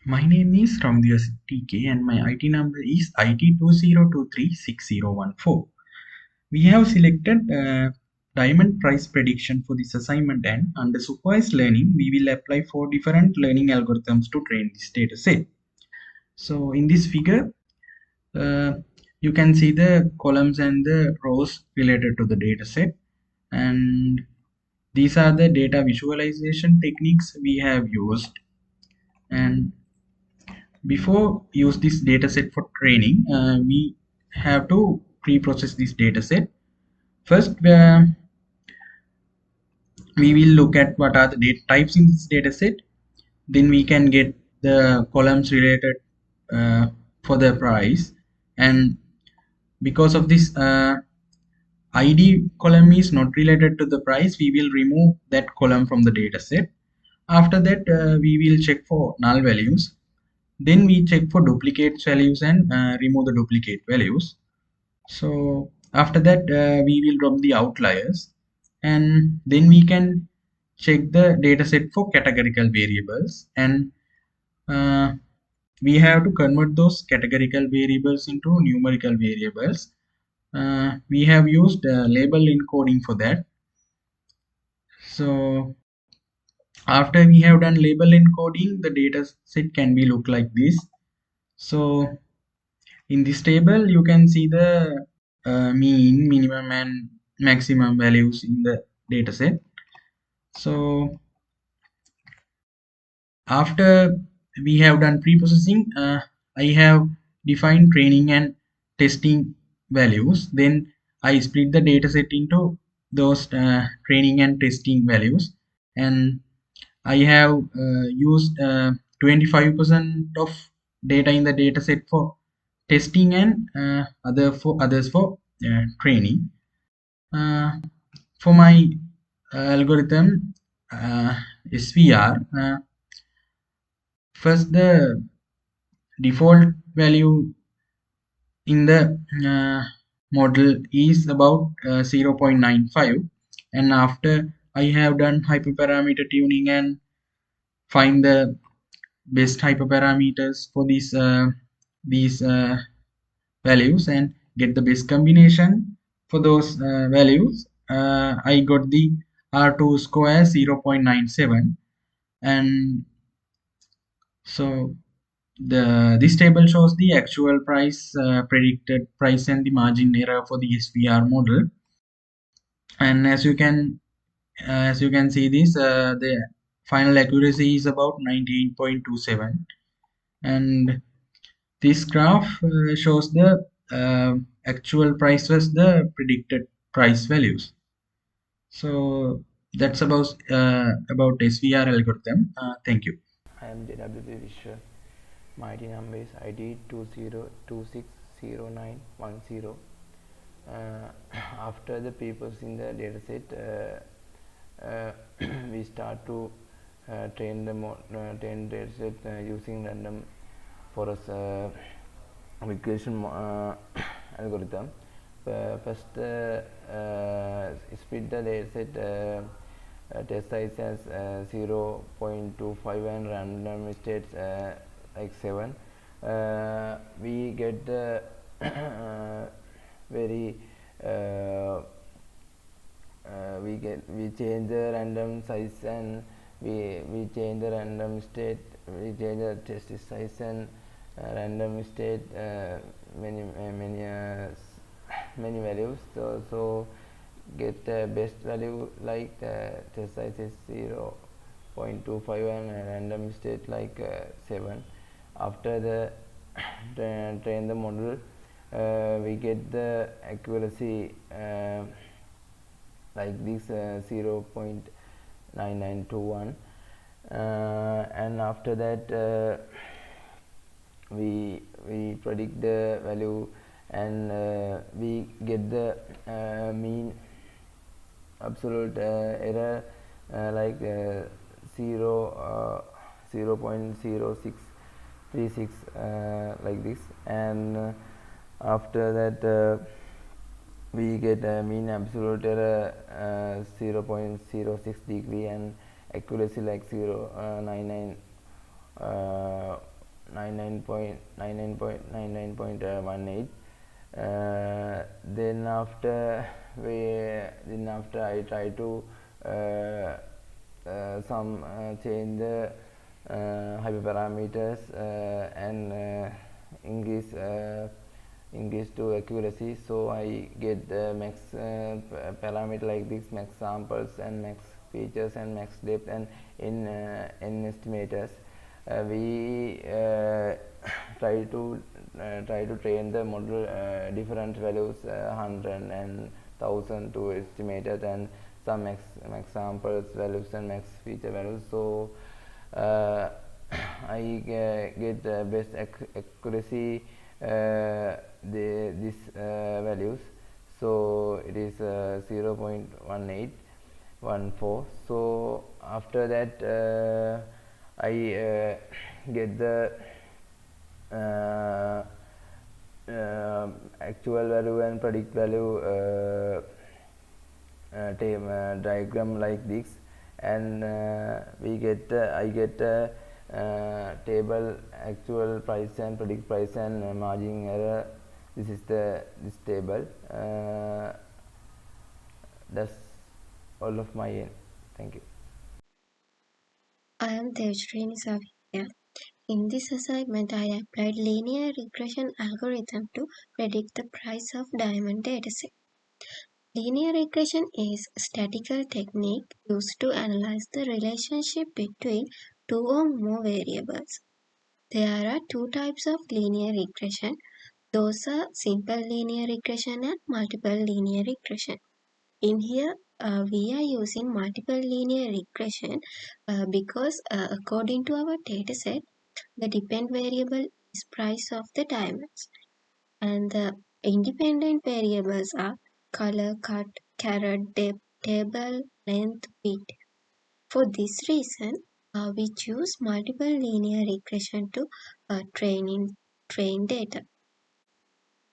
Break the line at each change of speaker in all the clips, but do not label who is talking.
My name is Ramdias TK and my IT number is IT20236014. We have selected diamond price prediction for this assignment, and under supervised learning, we will apply 4 different learning algorithms to train this data set. So in this figure, uh, you can see the columns and the rows related to the data set, and these are the data visualization techniques we have used. And before use this dataset for training, we have to pre-process this dataset. First, we will look at what are the data types in this dataset. Then we can get the columns related for the price, and because of this ID column is not related to the price, we will remove that column from the dataset. After that, we will check for null values. Then we check for duplicate values and remove the duplicate values. So after that, we will drop the outliers, and then we can check the dataset for categorical variables, and uh, we have to convert those categorical variables into numerical variables. We have used label encoding for that. So after we have done label encoding, the data set can be look like this. So in this table, you can see the mean, minimum, and maximum values in the dataset. So after we have done pre-processing, I have defined training and testing values. Then I split the dataset into those training and testing values, and I have used 25% of data in the dataset for testing and others for training. Uh, for my algorithm SVR, first the default value in the model is about 0.95, and after I have done hyperparameter tuning and find the best hyperparameters for these values and get the best combination for those values, I got the R2 square 0.97. And so this table shows the actual price, predicted price, and the margin error for the SVR model. And as you can see this, the final accuracy is about 98.27. And this graph shows the actual price versus the predicted price values. So that's about SVR algorithm. Thank you.
I am JWP Vishwa. My ID number is ID 20260910. After the pre-processing the dataset, we start to train the dataset using random forest regression algorithm. First, split the dataset test size as 0.25 and random states like 7. We get the very we change the random size, and we change the random state, we change the test size and random state many values, so get the best value like test size is 0.25 and random state like 7. After the train the model, we get the accuracy like this 0.9921, and after that we predict the value, and we get the mean absolute error like 0.0636 like this, and after that we get a mean absolute error 0.06 degree and accuracy like 0.99 99.99.18. Then after I try to some change the hyperparameters and increase increase to accuracy, so I get the max parameter like this: max samples and max features and max depth and in n estimators. We try to train the model different values, 100 and 1000 to estimated, and some max samples values and max feature values. So uh, I get the best accuracy these values. So it is 0.1814. So after that I get the uh, actual value and predict value diagram like this, and we get I get table actual price and predict price and margin error. This is this table. That's all of my end. Thank you.
I am Devshrini Savia. In this assignment, I applied linear regression algorithm to predict the price of diamond dataset. Linear regression is a statistical technique used to analyze the relationship between two or more variables. There are two types of linear regression. Those are simple linear regression and multiple linear regression. In here, we are using multiple linear regression because according to our dataset, the dependent variable is price of the diamonds, and the independent variables are color, cut, carat, depth, table, length, width. For this reason, we choose multiple linear regression to train data.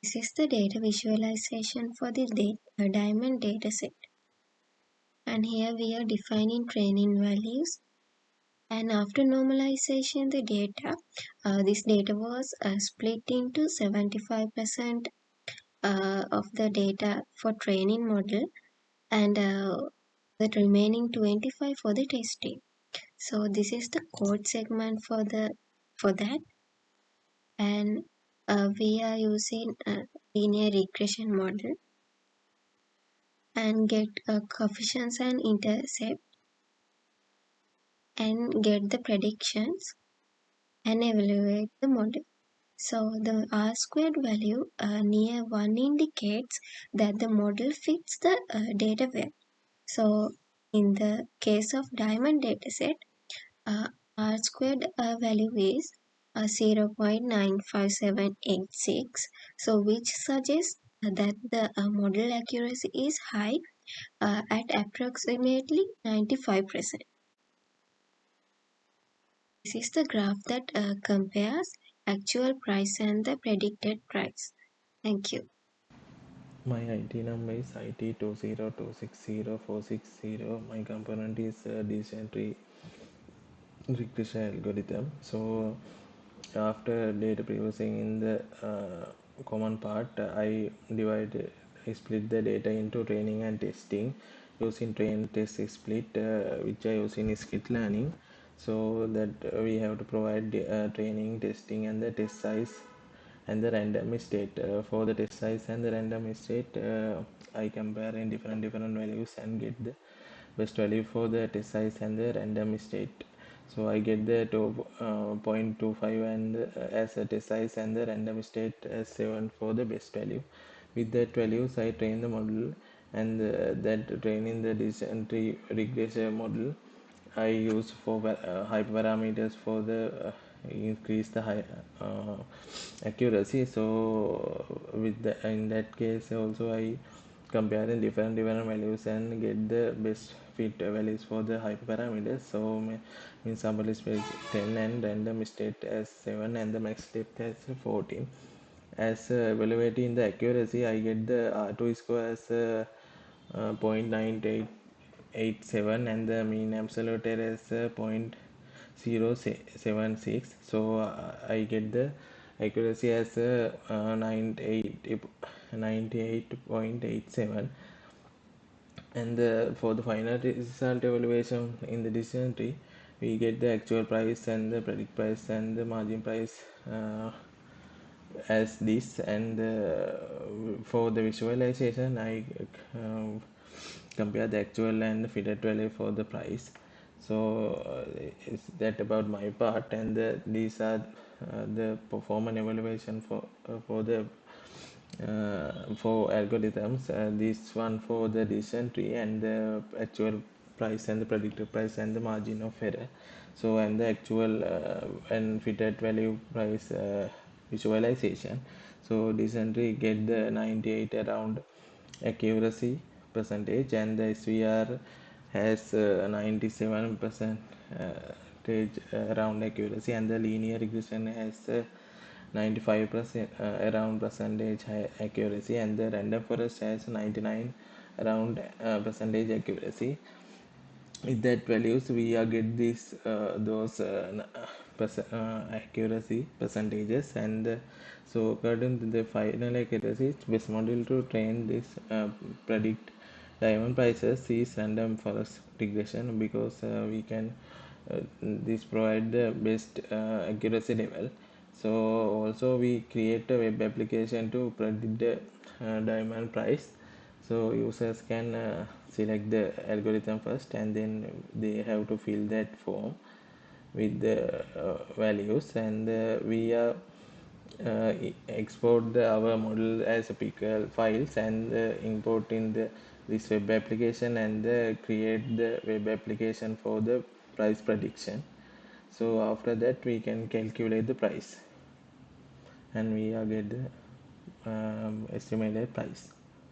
This is the data visualization for the diamond dataset. And here we are defining training values. And after normalization, the data, this data was split into 75% of the data for training model, and the remaining 25 for the testing. So this is the code segment for that, and we are using a linear regression model and get coefficients and intercept and get the predictions and evaluate the model. So the R squared value near 1 indicates that the model fits the data well. So in the case of diamond dataset, uh, R squared value is 0.95786, so which suggests that the model accuracy is high at approximately 95%. This is the graph that compares actual price and the predicted price. Thank you.
My ID number is IT202604660. My component is descent regression algorithm. So after data processing in the common part, I split the data into training and testing using train test split, which I use in skit learning. So that we have to provide training, testing, and the test size and the random state. For the test size and the random state, I compare in different values and get the best value for the test size and the random state. So I get the 0.25 and as a test size and the random state as 7 for the best value. With that values I train the model, and that training the descent regression model I use for hyperparameters for the increase the high accuracy. So with the in that case also I compare in different values and get the best fit values for the hyperparameters. So in sample space 10 and random state as 7 and the max depth as 14. As evaluating the accuracy, I get the R2 score as 0.9887 and the mean absolute error is 0.076. So I get the accuracy as 98.87. And for the final result evaluation in the decision tree, we get the actual price and the predict price and the margin price as this. And for the visualization, I uh, compare the actual and the fitted value for the price. So is that about my part? And these are the performance evaluation for the for algorithms. This one for the decision tree and the actual price and the predicted price and the margin of error. So and the actual and fitted value price visualization. So decision tree get the 98 around accuracy percentage, and the SVR has 97% around accuracy, and the linear regression has 95% around percentage accuracy, and the random forest has 99 around percentage accuracy. With that values we are get this those accuracy percentages. And so according to the final accuracy, it's best model to train this predict diamond prices is random forest regression, because we can this provide the best accuracy level. So also we create a web application to predict the diamond price. So users can select the algorithm first, and then they have to fill that form with the values. And we export our model as a pickle files, and import in this web application, and create the web application for the price prediction. So after that we can calculate the price, and we get the estimated price.